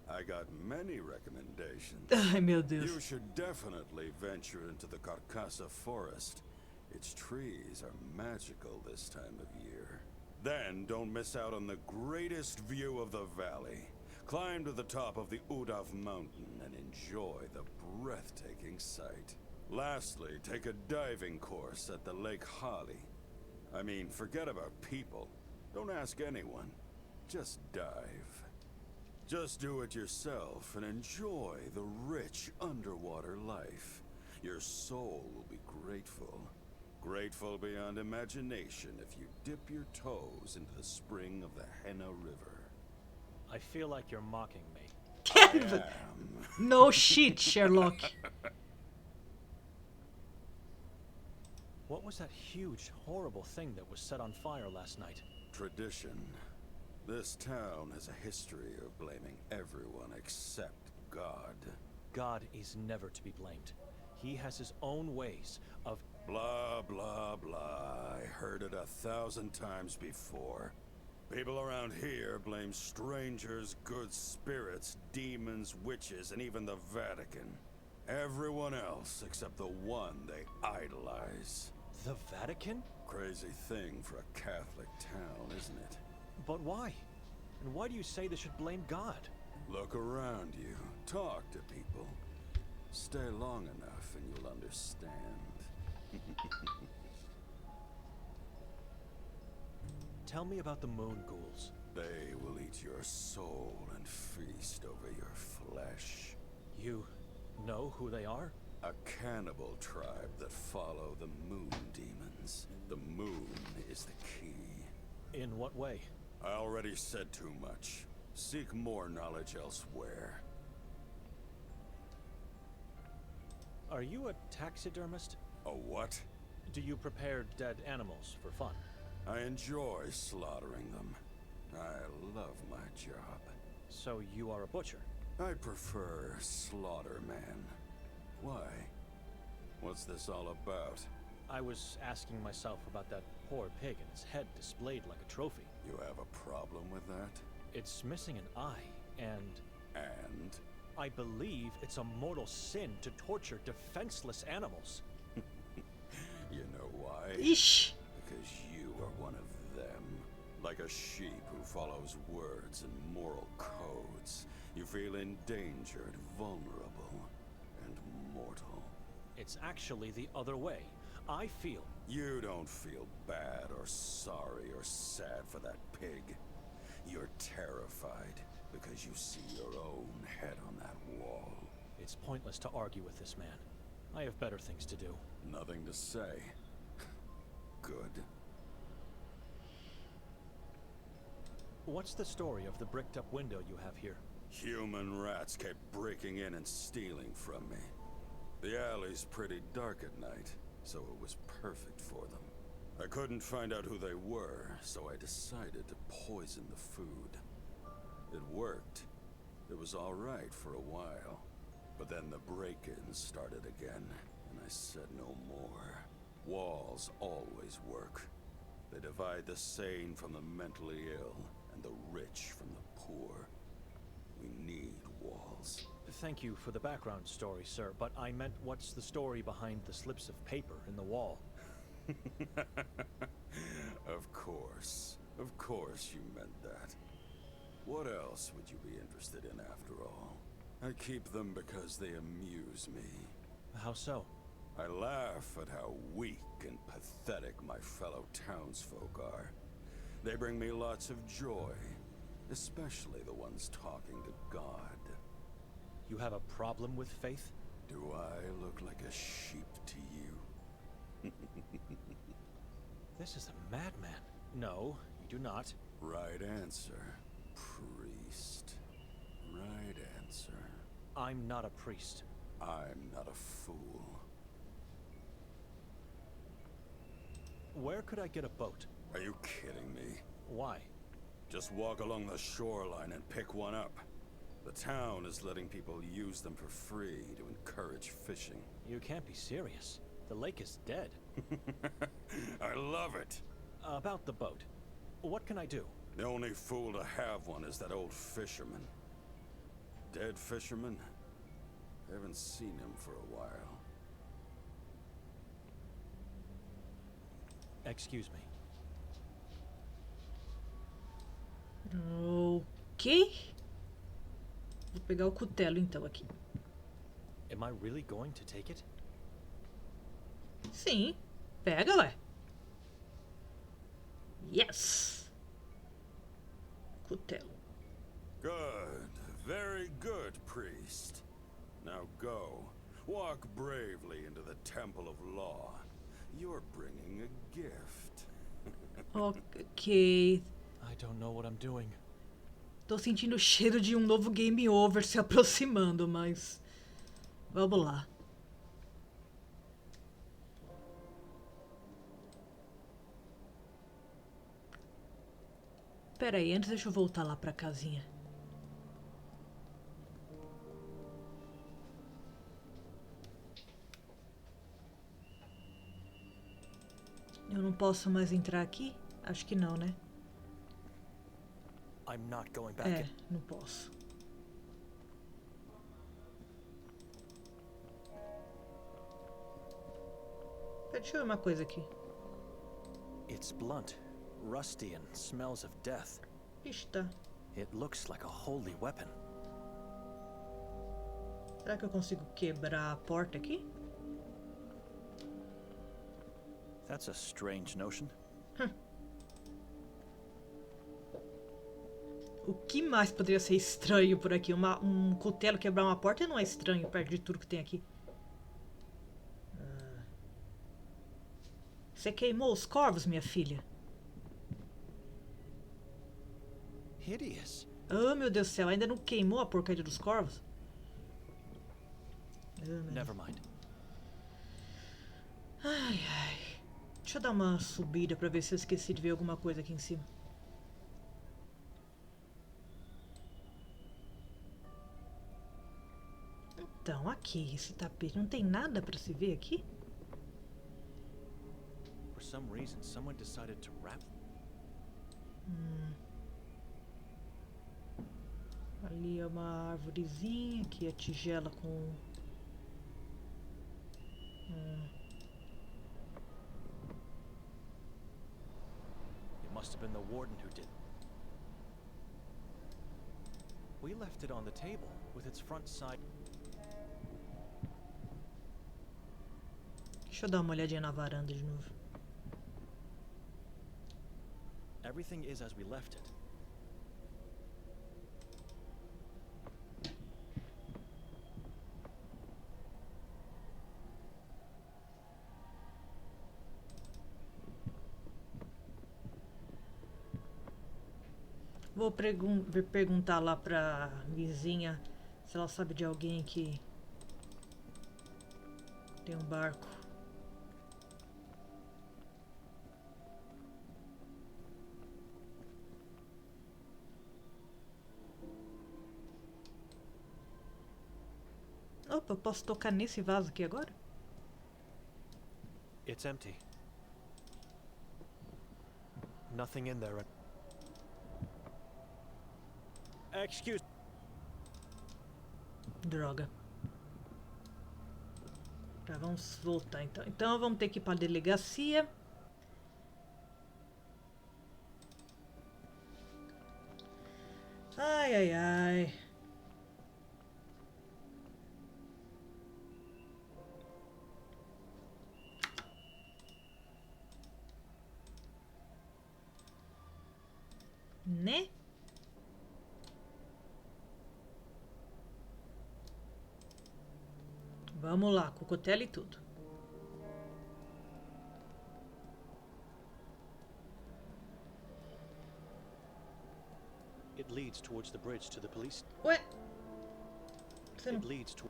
F: I got many recommendations.
A: Ai, meu Deus.
F: You should definitely venture into the Carcassa forest. Its trees are magical this time of year. Then don't miss out on the greatest view of the valley. Climb to the top of the Udav mountain and enjoy the breathtaking sight. Lastly, take a diving course at the Lake Hali. I mean, forget about people. Don't ask anyone. Just dive. Just do it yourself and enjoy the rich underwater life. Your soul will be grateful. Grateful beyond imagination if you dip your toes into the spring of the Henna River.
B: I feel like you're mocking me.
F: I am.
A: No shit, Sherlock.
B: What was that huge, horrible thing that was set on fire last night?
F: Tradition. This town has a history of blaming everyone except God.
B: God is never to be blamed. He has his own ways of...
F: Blah, blah, blah. I heard it 1,000 times before. People around here blame strangers, good spirits, demons, witches, and even the Vatican. Everyone else except the one they idolize.
B: The Vatican?
F: Crazy thing for a Catholic town, isn't it?
B: But why? And why do you say they should blame God?
F: Look around you. Talk to people. Stay long enough and you'll understand.
B: Tell me about the moon ghouls.
F: They will eat your soul and feast over your flesh.
B: You know who they are?
F: A cannibal tribe that follow the moon demons. The moon is the key.
B: In what way?
F: I already said too much. Seek more knowledge elsewhere.
B: Are you a taxidermist?
F: A what?
B: Do you prepare dead animals for fun?
F: I enjoy slaughtering them. I love my job.
B: So you are a butcher?
F: I prefer Slaughterman. Why? What's this all about?
B: I was asking myself about that poor pig and its head displayed like a trophy.
F: You have a problem with that?
B: It's missing an eye, and
F: And?
B: I believe it's a mortal sin to torture defenseless animals.
F: You know why?
A: Ixi.
F: Because you are one of them. Like a sheep who follows words and moral codes. You feel endangered, vulnerable, and mortal.
B: It's actually the other way. I feel...
F: You don't feel bad or sorry or sad for that pig. You're terrified because you see your own head on that wall.
B: It's pointless to argue with this man. I have better things to do.
F: Nothing to say. Good.
B: What's the story of the bricked-up window you have here?
F: Human rats kept breaking in and stealing from me. The alley's pretty dark at night, so it was perfect for them. I couldn't find out who they were, so I decided to poison the food. It worked. It was all right for a while. But then the break-ins started again, and I said no more. Walls always work. They divide the sane from the mentally ill, and the rich from the poor. We need walls.
B: Thank you for the background story, sir, but I meant what's the story behind the slips of paper in the wall?
F: Of course. Of course you meant that. What else would you be interested in after all? I keep them because they amuse me.
B: How so?
F: I laugh at how weak and pathetic my fellow townsfolk are. They bring me lots of joy, especially the ones talking to God.
B: You have a problem with faith?
F: Do I look like a sheep to you?
B: This is a madman. No, you do not.
F: Right answer, priest.
B: I'm not a priest.
F: I'm not a fool.
B: Where could I get a boat?
F: Are you kidding me?
B: Why?
F: Just walk along the shoreline and pick one up. The town is letting people use them for free to encourage fishing.
B: You can't be serious. The lake is dead.
F: I love it.
B: About the boat. What can I do?
F: The only fool to have one is that old fisherman. Dead fisherman? I haven't seen him for a while.
B: Excuse me.
A: Ok. Vou pegar o cutelo então aqui.
B: Am I really going to take it?
A: Sim. Pega, ué. Yes. Cutelo.
F: Good. Very good, priest. Now go. Walk bravely into the temple of law. You're bringing a gift.
A: Ok.
B: I don't know what I'm doing.
A: Tô sentindo o cheiro de um novo game over se aproximando, mas... Vamos lá. Pera aí, antes deixa eu voltar lá pra casinha. Eu não posso mais entrar aqui? Acho que não, né?
B: I'm not going back.
A: É, não posso. Deixa eu ver uma coisa aqui.
B: It's blunt, rusty, and smells of death.
A: Ixi, tá.
B: It looks like a holy weapon.
A: Será que eu consigo quebrar a porta aqui?
B: That's a strange notion.
A: O que mais poderia ser estranho por aqui? Um cutelo quebrar uma porta não é estranho perto de tudo que tem aqui. Você queimou os corvos, minha filha?
B: Hideous.
A: Oh, meu Deus do céu, ainda não queimou a porcaria dos corvos?
B: Never mind.
A: Ai, ai. Deixa eu dar uma subida pra ver se eu esqueci de ver alguma coisa aqui em cima. Então, aqui, esse tapete. Não tem nada pra se ver aqui?
B: For some reason, someone decided to wrap.
A: Ali é uma árvorezinha. Aqui é tigela com...
B: It must have been the warden who did. We left it on the table with its front side.
A: Deixa eu dar uma olhadinha na varanda de novo.
B: Everything is as we left it.
A: Vou perguntar lá pra vizinha se ela sabe de alguém que tem um barco. Opa, eu posso tocar nesse vaso aqui agora?
B: It's empty. Nothing in there. Excuse.
A: Droga. Tá, vamos voltar então. Então vamos ter que ir pra delegacia. Ai, ai, ai. Né? Vamos lá, com o cutelo e tudo.
B: It leads towards the bridge to the police.
A: Ué? Você não...
B: It leads to...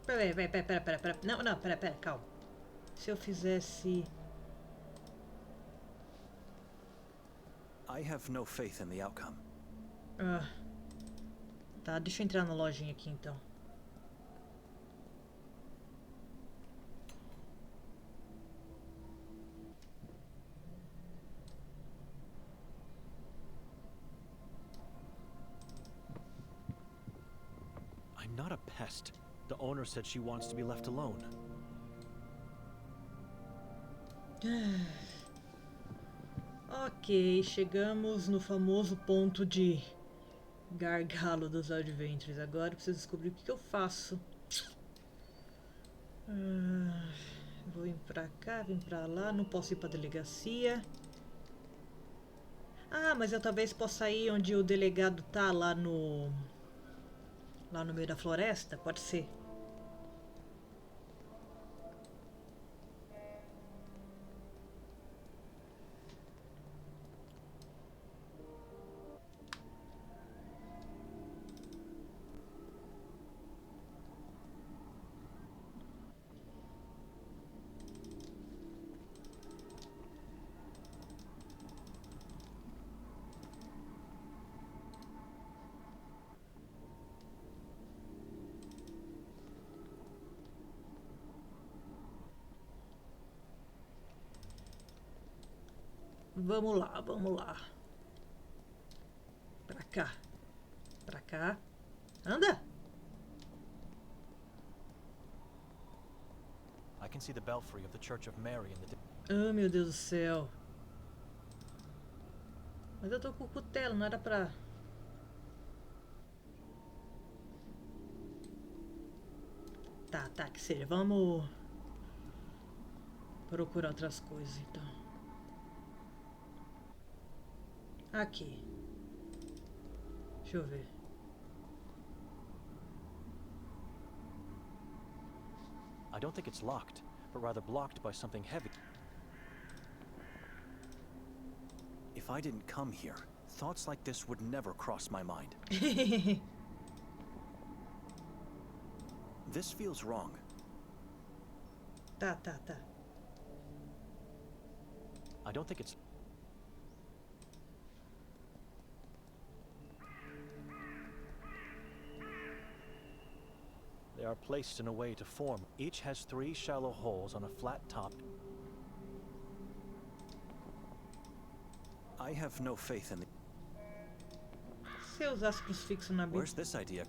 A: Pera. Não, pera, calma. Se eu fizesse...
G: I have no faith in the outcome.
A: Ah, tá, deixa eu entrar na lojinha aqui então.
B: I'm not a pest. The owner said she wants to be left alone.
A: Ok, chegamos no famoso ponto de gargalo dos adventures. Agora eu preciso descobrir o que eu faço. Vou vir pra cá, vim pra lá. Não posso ir pra delegacia. Ah, mas eu talvez possa ir onde o delegado tá, lá no meio da floresta. Pode ser. Vamos lá. Pra cá. Anda!
B: I can see the belfry of the Church of Mary in the...
A: Ah, meu Deus do céu. Mas eu tô com o cutelo, não era pra... Tá, que seja. Vamos procurar outras coisas, então. Aqui. Deixa eu ver.
B: I don't think it's locked, but rather blocked by something heavy.
G: If I didn't come here, thoughts like this would never cross my mind. This feels wrong.
A: Tá.
B: I don't think it's... They are placed in a way to form. Each has 3 shallow holes on a flat top.
G: I have no faith in the...
A: Se eu usasse crucifixo na
G: Where's
A: Bíblia,
G: this idea?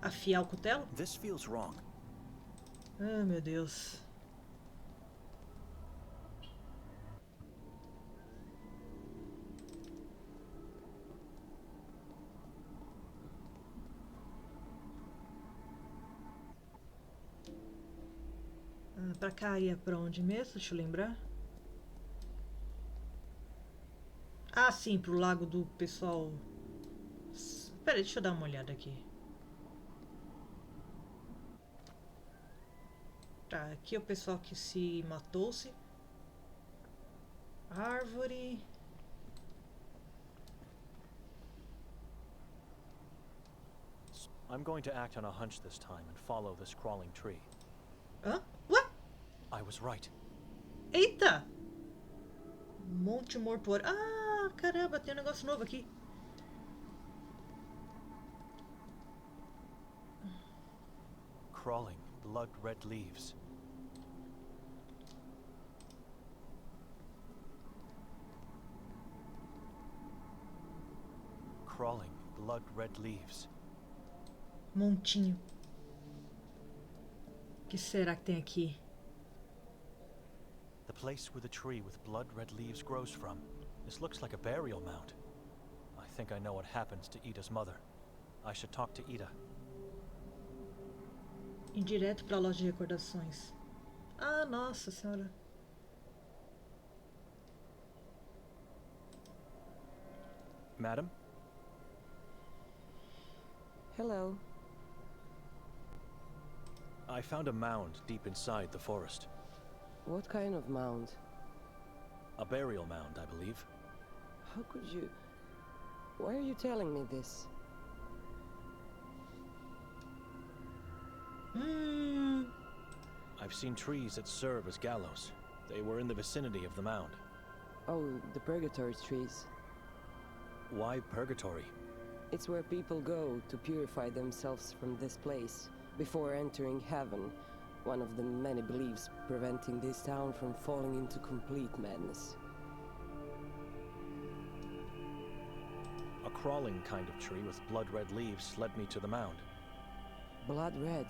A: afiar o cutelo?
G: This feels wrong.
A: Ah, meu Deus. Pra cá ia pra onde mesmo? Deixa eu lembrar. Ah, sim, pro lago do pessoal. Peraí, deixa eu dar uma olhada aqui. Tá, aqui é o pessoal que se matou-se. Árvore.
B: I'm going to act on a hunch this time and follow this crawling tree.
A: Hã? What?
B: I was right.
A: Eita! Monte mortuário. Ah, caramba, tem um negócio novo aqui.
B: Crawling, blood-red leaves. Crawling, blood-red leaves.
A: Montinho. O que será que tem aqui?
B: The place where the tree with blood-red leaves grows from. This looks like a burial mound. I think I know what happens to Ida's mother. I should talk to Ida.
A: Ir direto pra loja de recordações. Ah, nossa senhora.
B: Madam?
E: Hello.
B: I found a mound deep inside the forest.
E: What kind of mound?
B: A burial mound, I believe.
E: How could you... Why are you telling me this?
G: I've seen trees that serve as gallows. They were in the vicinity of the mound.
E: Oh, the purgatory trees.
G: Why purgatory?
E: It's where people go to purify themselves from this place before entering heaven. One of the many beliefs preventing this town from falling into complete madness.
G: A crawling kind of tree with blood-red leaves led me to the mound.
E: Blood red.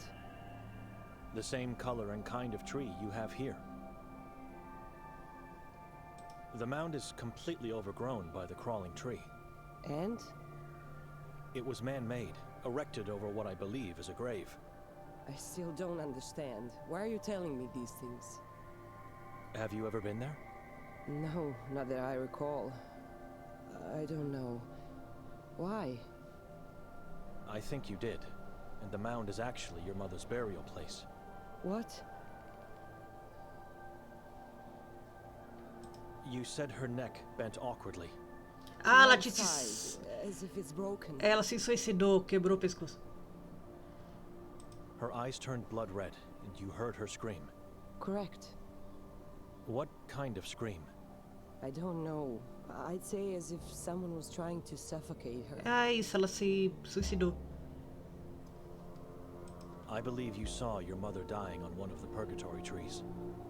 G: The same color and kind of tree you have here. The mound is completely overgrown by the crawling tree.
E: And?
G: It was man-made, erected over what I believe is a grave.
E: I still don't understand. Why are you telling me these things?
G: Have you ever been there?
E: No, not that I recall. I don't know. Why?
G: I think you did. And the mound is actually your mother's burial place.
E: What?
G: You said her neck bent awkwardly.
A: Ah, ela
E: One
A: te...
E: side, as if it's broken.
A: Ela se suicidou, quebrou o pescoço.
G: Her eyes turned blood red, and you heard her scream.
E: Correct.
G: What kind of scream?
E: I don't know. I'd say as if someone was trying to suffocate her.
A: Ah, isso, ela se suicidou.
G: I believe you saw your mother dying on one of the purgatory trees.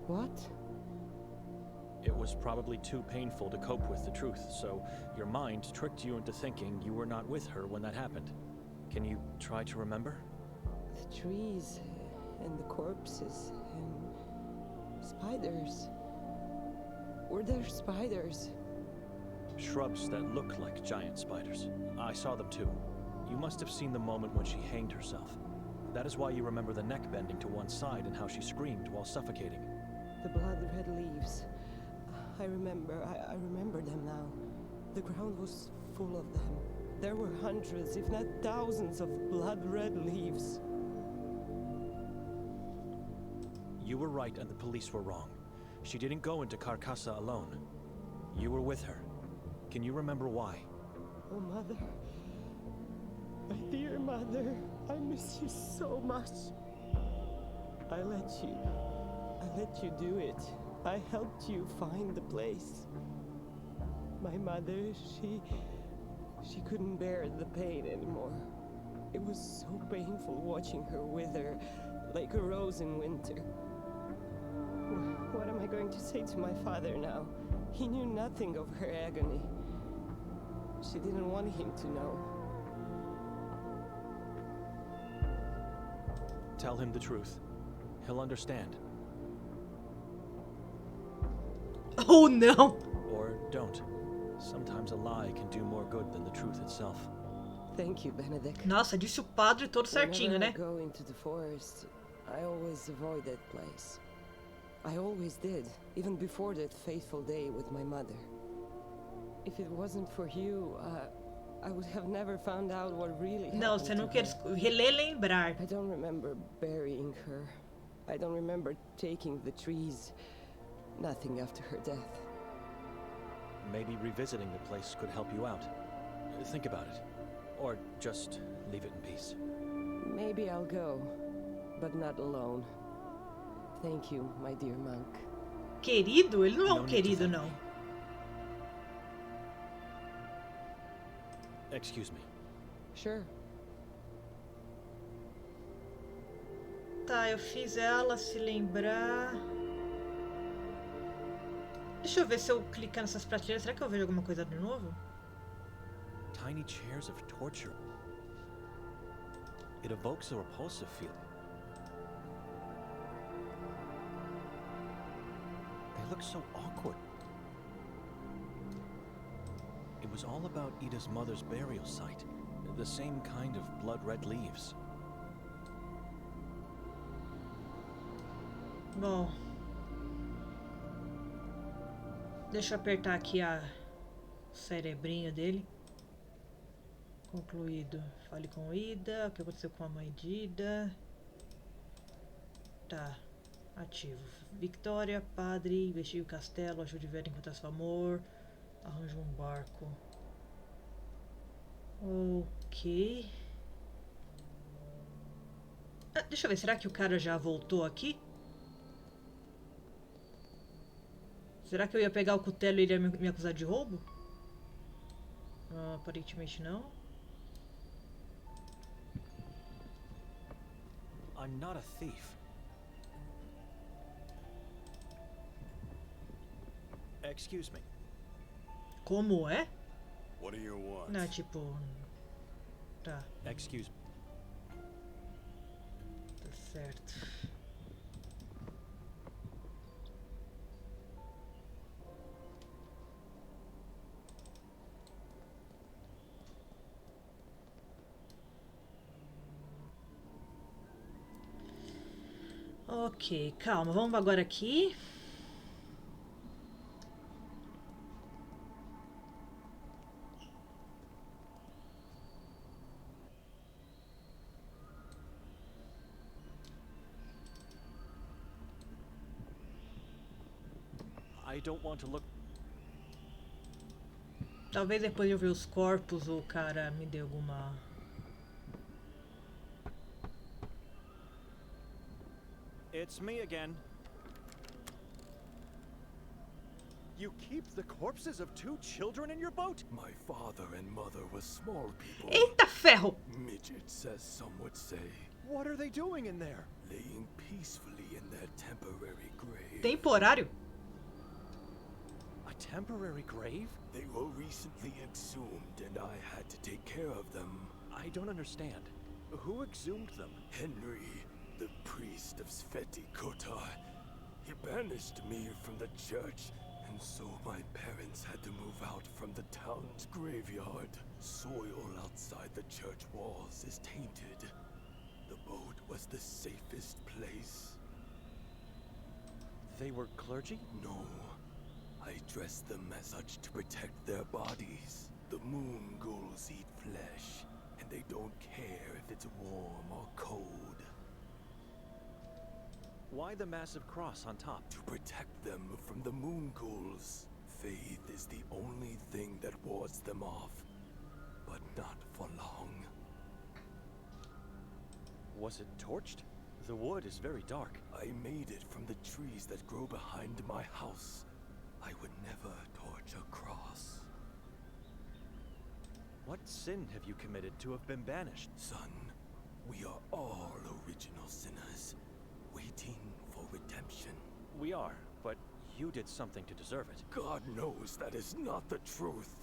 E: What?
G: It was probably too painful to cope with the truth, so your mind tricked you into thinking you were not with her when that happened. Can you try to remember?
E: The trees, and the corpses, and spiders. Were there spiders?
G: Shrubs that looked like giant spiders. I saw them too. You must have seen the moment when she hanged herself. That is why you remember the neck bending to one side and how she screamed while suffocating.
E: The blood-red leaves. I remember them now. The ground was full of them. There were hundreds, if not thousands, of blood-red leaves.
G: You were right and the police were wrong. She didn't go into Carcassa alone. You were with her. Can you remember why?
E: Oh, Mother. My dear Mother, I miss you so much. I let you do it. I helped you find the place. My mother, she couldn't bear the pain anymore. It was so painful watching her wither like a rose in winter. What am I going to say to my father now? He knew nothing of her agony. She didn't want him to know.
G: Tell him the truth. He'll understand.
A: Oh, não!
G: Or don't. Sometimes a lie can do more good than the truth itself.
E: Thank you, Benedict.
A: Nossa, disse o padre todo certinho,
E: Whenever
A: né?
E: I go into the forest, I always avoid that place. I always did, even before that fateful day with my mother. If it wasn't for you, I would have never found out what really
A: Não,
E: happened
A: você não
E: to
A: quer
E: her.
A: relembrar.
E: I don't remember burying her. I don't remember taking the trees. Nothing after her death.
G: Maybe revisiting the place could help you out. Think about it. Or just leave it in peace.
E: Maybe I'll go, but not alone. Thank you, my dear monk.
A: Querido? Ele não é
G: No
A: um
G: need to
A: querido,
G: thank
A: não.
G: me. Excuse me.
E: Sure.
A: Tá, eu fiz ela se lembrar. Deixa eu ver se eu clicar nessas prateleiras. Será que eu vejo alguma coisa de novo?
G: Tiny chairs of torture. It evokes a repulsive feeling. They look so awkward. It was all about Ida's mother's burial site. The same kind of blood-red leaves.
A: Bom. Deixa eu apertar aqui o cerebrinho dele. Concluído. Fale com Ida. O que aconteceu com a mãe de Ida? Tá. Ativo. Victoria, padre, investigue o castelo, ajude Vera a encontrar seu amor. Arranja um barco. Ok. Ah, deixa eu ver, será que o cara já voltou aqui? Será que eu ia pegar o cutelo e ele ia me acusar de roubo? Ah, aparentemente não.
G: I'm not a thief. Excuse me.
A: Como é?
F: What do you want?
A: Não, tipo... Tá,
G: Excuse me.
A: tá certo. Ok, calma, vamos agora aqui.
G: I don't want to look.
A: Talvez depois de eu ver os corpos o cara me dê alguma...
G: It's me again. You keep the corpses of 2 children in your boat?
D: My father and mother were small people.
A: Eita ferro!
D: Midgets, as some would say,
G: What are they doing in there?
D: laying peacefully in their temporary grave.
A: Temporário?
G: A temporary grave?
D: They were recently exhumed, and I had to take care of them.
G: I don't understand. Who exhumed them?
D: Henry, the priest of Sveti Kotar, he banished me from the church, and so my parents had to move out from the town's graveyard. Soil outside the church walls is tainted. The boat was the safest place.
G: They were clergy?
D: No, I dressed them as such to protect their bodies. The moon ghouls eat flesh, and they don't care if it's warm or cold.
G: Why the massive cross on top?
D: To protect them from the moon ghouls. Faith is the only thing that wards them off. But not for long.
G: Was it torched? The wood is very dark.
D: I made it from the trees that grow behind my house. I would never torch a cross.
G: What sin have you committed to have been banished?
D: Son, we are all original sinners, waiting for redemption.
G: We are, but you did something to deserve it.
D: God knows that is not the truth.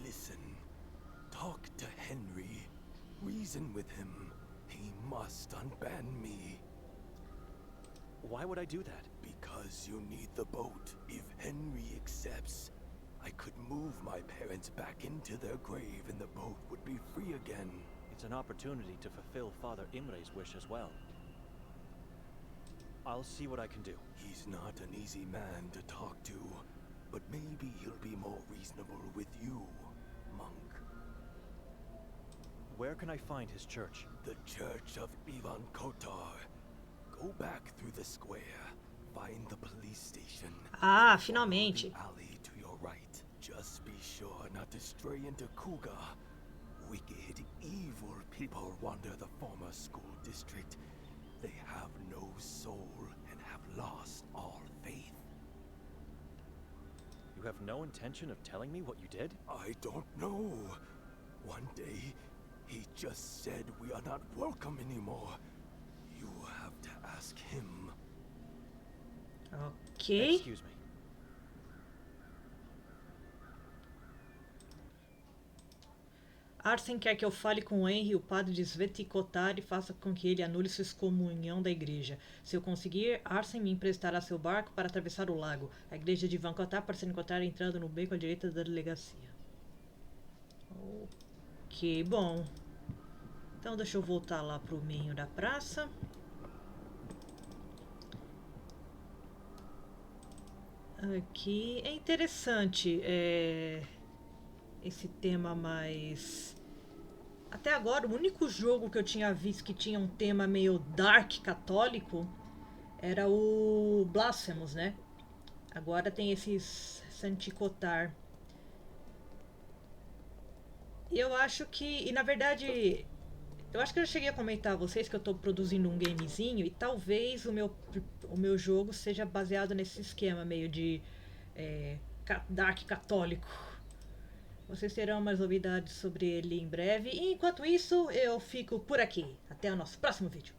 D: Listen, talk to Henry. Reason with him. He must unban me.
G: Why would I do that?
D: Because you need the boat. If Henry accepts, I could move my parents back into their grave and the boat would be free again.
G: It's an opportunity to fulfill Father Imre's wish as well. I'll see what I can do.
D: He's not an easy man to talk to, but maybe he'll be more reasonable with you, monk.
G: Where can I find his church?
D: The Church of Ivan Kotar. Go back through the square. Find the police station.
A: Ah,
D: Follow
A: finalmente.
D: the alley to your right. Just be sure not to stray into Kuga. Wicked, evil people wander the former school district. They have no soul and have lost all faith.
G: You have no intention of telling me what you did?
D: I don't know. One day, he just said we are not welcome anymore. You have to ask him.
A: Ok.
G: Excuse me.
A: Arsen quer que eu fale com Henry, o padre de Sveti Kotar, e faça com que ele anule sua excomunhão da igreja. Se eu conseguir, Arsen me emprestará seu barco para atravessar o lago. A igreja de Ivan Kotar pode ser encontrada entrando no beco à direita da delegacia. Ok, bom. Então deixa eu voltar lá pro meio da praça. Aqui é interessante esse tema mais... Até agora, o único jogo que eu tinha visto que tinha um tema meio dark católico era o Blasphemous, né? Agora tem esses Santi Kotar. Eu acho que... E na verdade... Eu acho que eu já cheguei a comentar a vocês que eu tô produzindo um gamezinho e talvez o meu jogo seja baseado nesse esquema meio de dark católico. Vocês terão mais novidades sobre ele em breve. E enquanto isso, eu fico por aqui. Até o nosso próximo vídeo.